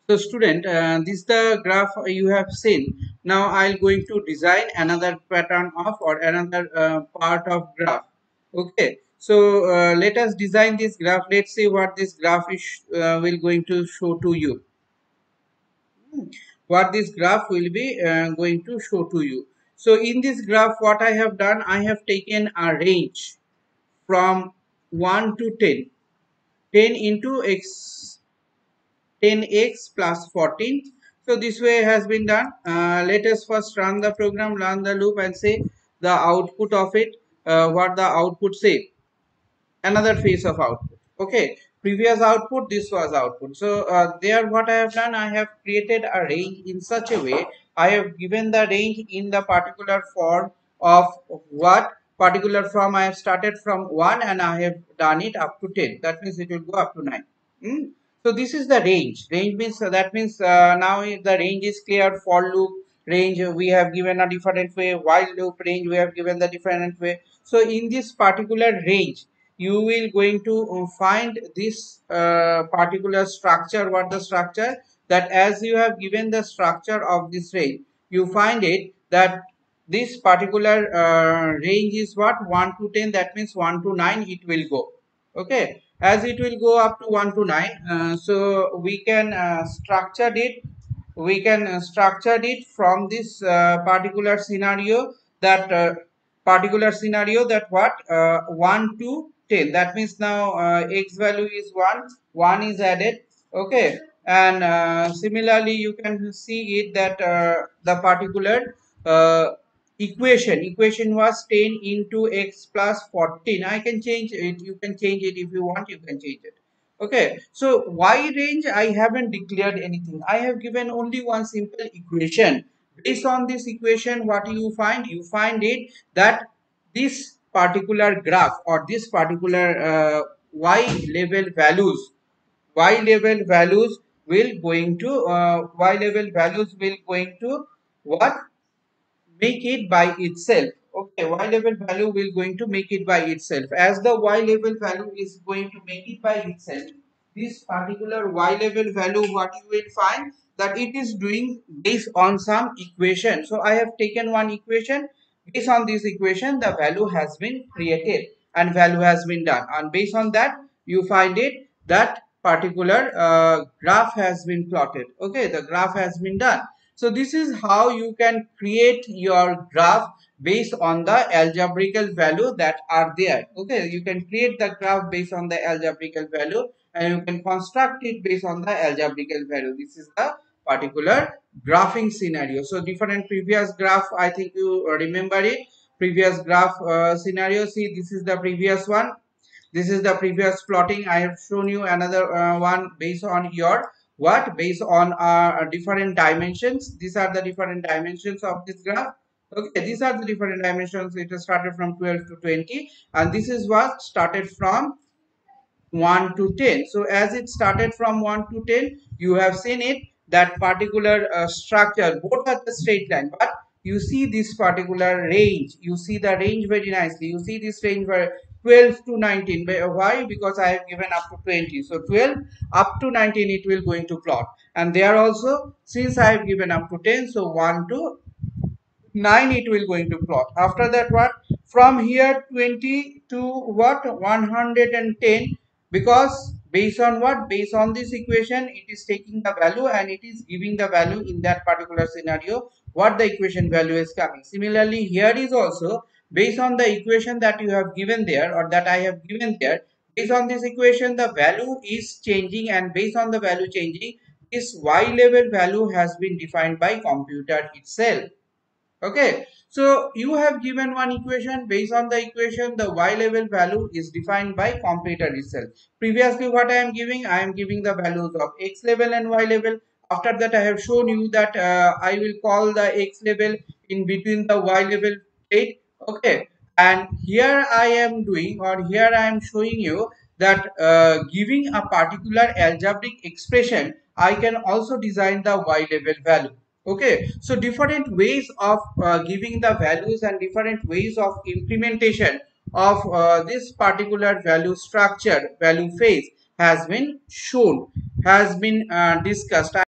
So student, this is the graph you have seen. Now I'll going to design another pattern of or another part of graph. Okay. So let us design this graph. Let's see what this graph is will going to show to you. What this graph will be going to show to you. So in this graph, what I have done, I have taken a range from 1 to 10. 10 into x 10x plus 14. So this way has been done. Let us first run the program, run the loop and say the output of it, what the output say. Another phase of output. Okay, previous output, this was output. So there what I have done, I have created a range in such a way. I have given the range in the particular form of what particular form. I have started from 1 and I have done it up to 10. That means it will go up to 9. Hmm? So this is the range. Range means that means now the range is clear. For loop range we have given a different way. While loop range we have given the different way. So in this particular range, you will going to find this particular structure. What the structure, that as you have given the structure of this range, you find it that this particular range is what 1 to 10. That means 1 to 9 it will go. Okay, as it will go up to 1 to 9, so we can structure it. We can structure it from this particular scenario, that what 1 to 10. That means now x value is 1, 1 is added. Okay, and similarly you can see it that the particular equation was 10 into x plus 14. I can change it, you can change it if you want, you can change it. Okay, so y range I haven't declared anything. I have given only one simple equation. Based on this equation, what you find? You find it that this particular graph or this particular y level values, y level values will going to what, make it by itself. Okay, y level value will going to make it by itself. As the y level value is going to make it by itself, this particular y level value, what you will find, that it is doing based on some equation. So I have taken one equation. Based on this equation, the value has been created and value has been done, and based on that you find it that particular graph has been plotted. Okay, the graph has been done. So this is how you can create your graph based on the algebraical value that are there. Okay, you can create the graph based on the algebraical value and you can construct it based on the algebraical value. This is the particular graphing scenario. So different previous graph, I think you remember it. Previous graph scenario. See, this is the previous one. This is the previous plotting. I have shown you another one based on your what, based on different dimensions. These are the different dimensions of this graph. Okay, these are the different dimensions. It started from 12 to 20 and this is what started from 1 to 10. So as it started from 1 to 10, you have seen it, that particular structure, both are the straight line, but you see this particular range, you see the range very nicely. You see this range where 12 to 19. Why? Because I have given up to 20. So 12 up to 19 it will going to plot, and there also since I have given up to 10, so 1 to 9 it will going to plot. After that, what, from here 20 to what, 110, because based on what, based on this equation it is taking the value and it is giving the value in that particular scenario what the equation value is coming. Similarly here is also based on the equation that you have given there or that I have given there. Based on this equation the value is changing, and based on the value changing, this y level value has been defined by computer itself. Okay, so you have given one equation. Based on the equation, the y level value is defined by computer itself. Previously what I am giving, I am giving the values of x level and y level. After that I have shown you that I will call the x level in between the y level plate. Okay, and here I am doing, or here I am showing you that giving a particular algebraic expression, I can also design the y level value. Okay, so different ways of giving the values and different ways of implementation of this particular value structure, value phase has been shown, has been discussed.